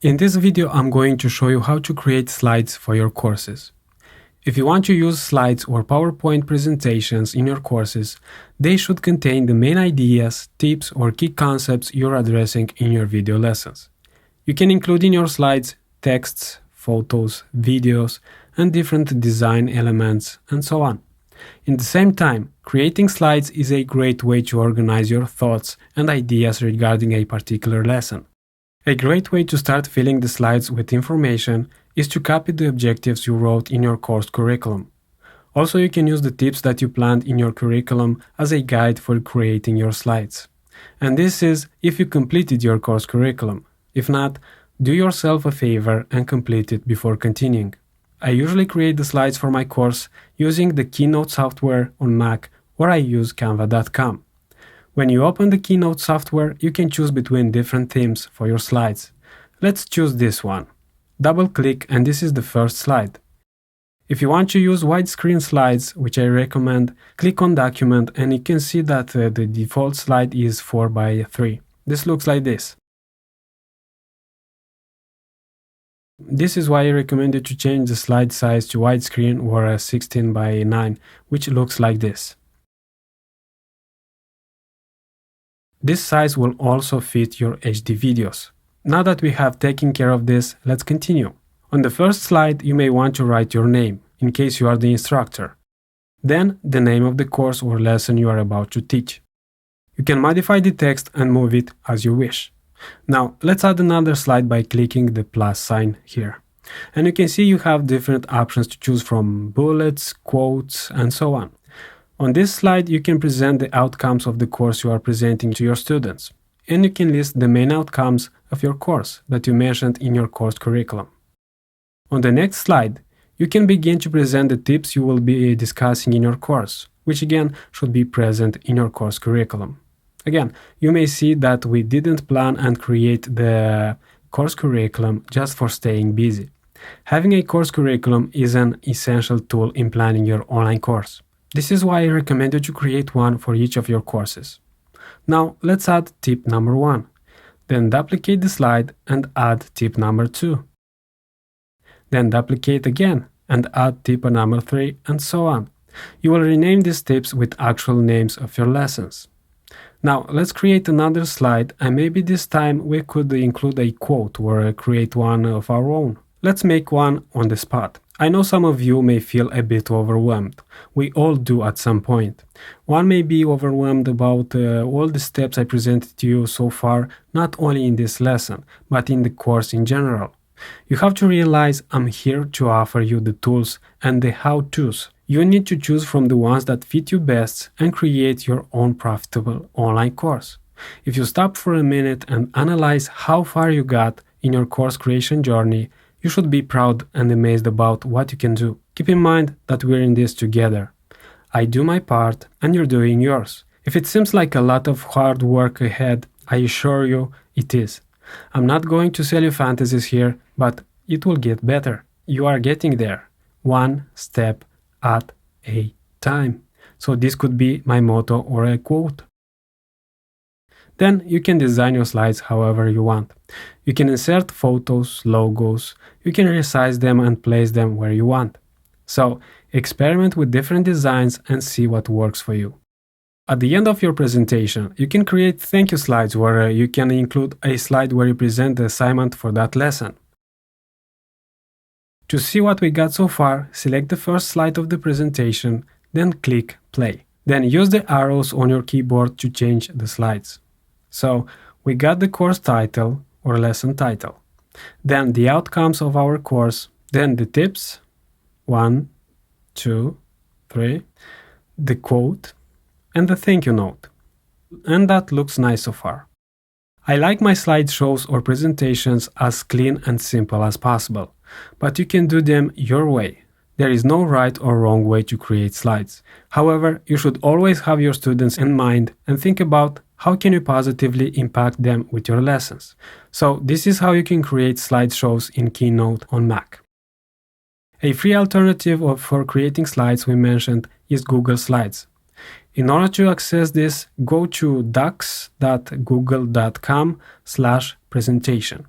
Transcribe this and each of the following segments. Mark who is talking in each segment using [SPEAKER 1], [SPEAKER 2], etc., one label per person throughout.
[SPEAKER 1] In this video, I'm going to show you how to create slides for your courses. If you want to use slides or PowerPoint presentations in your courses, they should contain the main ideas, tips, or key concepts you're addressing in your video lessons. You can include in your slides texts, photos, videos, and different design elements, and so on. In the same time, creating slides is a great way to organize your thoughts and ideas regarding a particular lesson. A great way to start filling the slides with information is to copy the objectives you wrote in your course curriculum. Also, you can use the tips that you planned in your curriculum as a guide for creating your slides. And this is if you completed your course curriculum. If not, do yourself a favor and complete it before continuing. I usually create the slides for my course using the Keynote software on Mac, or I use canva.com. When you open the Keynote software, you can choose between different themes for your slides. Let's choose this one. Double-click and this is the first slide. If you want to use widescreen slides, which I recommend, click on Document and you can see that the default slide is 4:3. This looks like this. This is why I recommend you to change the slide size to widescreen or 16:9, which looks like this. This size will also fit your HD videos. Now that we have taken care of this, let's continue. On the first slide, you may want to write your name, in case you are the instructor. Then, the name of the course or lesson you are about to teach. You can modify the text and move it as you wish. Now, let's add another slide by clicking the plus sign here. And you can see you have different options to choose from: bullets, quotes, and so on. On this slide, you can present the outcomes of the course you are presenting to your students, and you can list the main outcomes of your course that you mentioned in your course curriculum. On the next slide, you can begin to present the tips you will be discussing in your course, which again should be present in your course curriculum. Again, you may see that we didn't plan and create the course curriculum just for staying busy. Having a course curriculum is an essential tool in planning your online course. This is why I recommend you to create one for each of your courses. Now, let's add tip number 1. Then duplicate the slide and add tip number 2. Then duplicate again and add tip number 3, and so on. You will rename these tips with actual names of your lessons. Now, let's create another slide, and maybe this time we could include a quote or create one of our own. Let's make one on the spot. I know some of you may feel a bit overwhelmed. We all do at some point. One may be overwhelmed about all the steps I presented to you so far, not only in this lesson, but in the course in general. You have to realize I'm here to offer you the tools and the how-tos. You need to choose from the ones that fit you best and create your own profitable online course. If you stop for a minute and analyze how far you got in your course creation journey, you should be proud and amazed about what you can do. Keep in mind that we're in this together. I do my part and you're doing yours. If it seems like a lot of hard work ahead, I assure you it is. I'm not going to sell you fantasies here, but it will get better. You are getting there, one step at a time. So this could be my motto or a quote. Then you can design your slides however you want. You can insert photos, logos, you can resize them and place them where you want. So experiment with different designs and see what works for you. At the end of your presentation, you can create thank you slides where you can include a slide where you present the assignment for that lesson. To see what we got so far, select the first slide of the presentation, then click play. Then use the arrows on your keyboard to change the slides. So we got the course title or lesson title, then the outcomes of our course, then the tips, 1, 2, 3, the quote, and the thank you note. And that looks nice so far. I like my slideshows or presentations as clean and simple as possible, but you can do them your way. There is no right or wrong way to create slides. However, you should always have your students in mind and think about how can you positively impact them with your lessons. So this is how you can create slideshows in Keynote on Mac. A free alternative for creating slides we mentioned is Google Slides. In order to access this, go to docs.google.com/ presentation.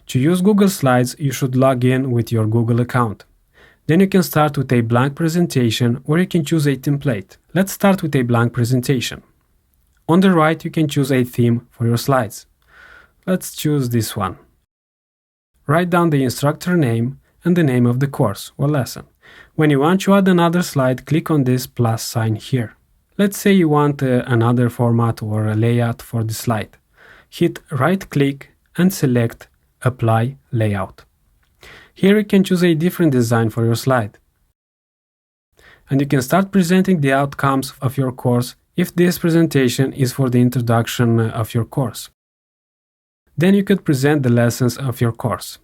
[SPEAKER 1] To use Google Slides, you should log in with your Google account. Then you can start with a blank presentation, or you can choose a template. Let's start with a blank presentation. On the right, you can choose a theme for your slides. Let's choose this one. Write down the instructor name and the name of the course or lesson. When you want to add another slide, click on this plus sign here. Let's say you want another format or a layout for the slide. Hit right-click and select Apply Layout. Here you can choose a different design for your slide. And you can start presenting the outcomes of your course if this presentation is for the introduction of your course. Then you could present the lessons of your course.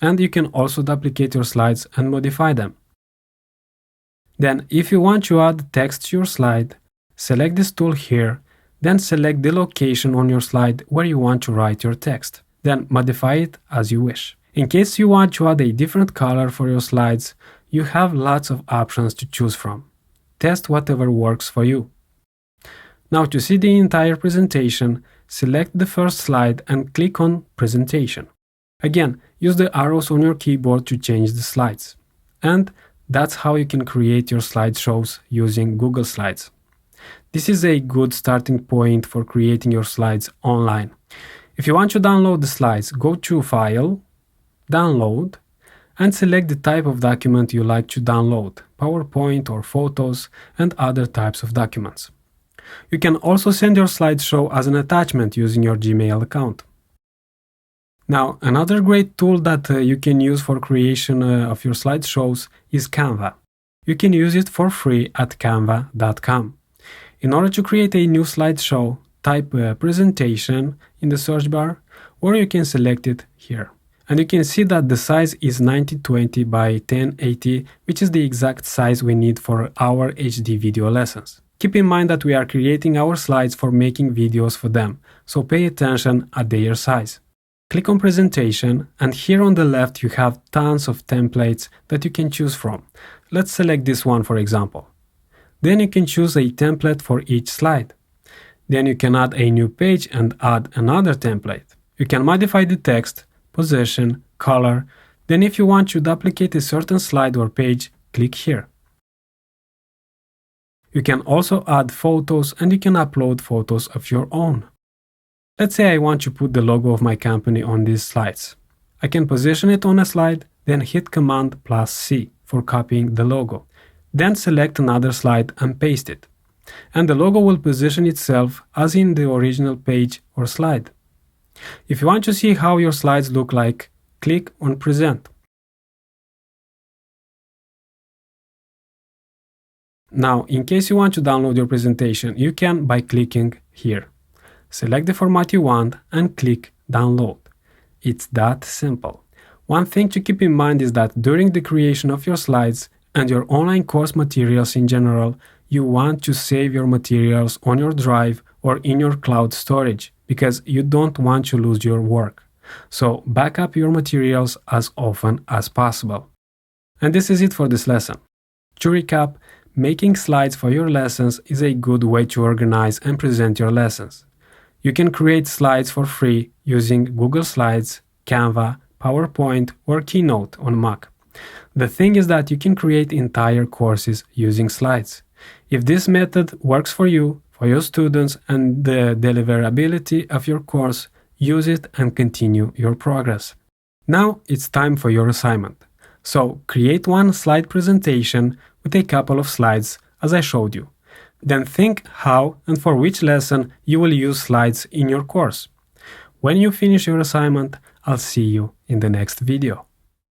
[SPEAKER 1] And you can also duplicate your slides and modify them. Then, if you want to add text to your slide, select this tool here, then select the location on your slide where you want to write your text. Then modify it as you wish. In case you want to add a different color for your slides, you have lots of options to choose from. Test whatever works for you. Now, to see the entire presentation, select the first slide and click on Presentation. Again, use the arrows on your keyboard to change the slides. And that's how you can create your slideshows using Google Slides. This is a good starting point for creating your slides online. If you want to download the slides, go to File, Download, and select the type of document you like to download, PowerPoint or photos, and other types of documents. You can also send your slideshow as an attachment using your Gmail account. Now, another great tool that you can use for creation of your slideshows is Canva. You can use it for free at canva.com. In order to create a new slideshow, type presentation in the search bar, or you can select it here. And you can see that the size is 9020 by 1080, which is the exact size we need for our HD video lessons. Keep in mind that we are creating our slides for making videos for them, so pay attention at their size. Click on Presentation, and here on the left you have tons of templates that you can choose from. Let's select this one for example. Then you can choose a template for each slide. Then you can add a new page and add another template. You can modify the text, position, color. Then if you want to duplicate a certain slide or page, click here. You can also add photos, and you can upload photos of your own. Let's say I want to put the logo of my company on these slides. I can position it on a slide, then hit Command plus C for copying the logo. Then select another slide and paste it. And the logo will position itself as in the original page or slide. If you want to see how your slides look like, click on Present. Now, in case you want to download your presentation, you can by clicking here. Select the format you want and click Download. It's that simple. One thing to keep in mind is that during the creation of your slides and your online course materials in general, you want to save your materials on your drive or in your cloud storage because you don't want to lose your work. So back up your materials as often as possible. And this is it for this lesson. To recap, making slides for your lessons is a good way to organize and present your lessons. You can create slides for free using Google Slides, Canva, PowerPoint, or Keynote on Mac. The thing is that you can create entire courses using slides. If this method works for you, for your students, and the deliverability of your course, use it and continue your progress. Now it's time for your assignment. So create one slide presentation with a couple of slides as I showed you. Then think how and for which lesson you will use slides in your course. When you finish your assignment, I'll see you in the next video.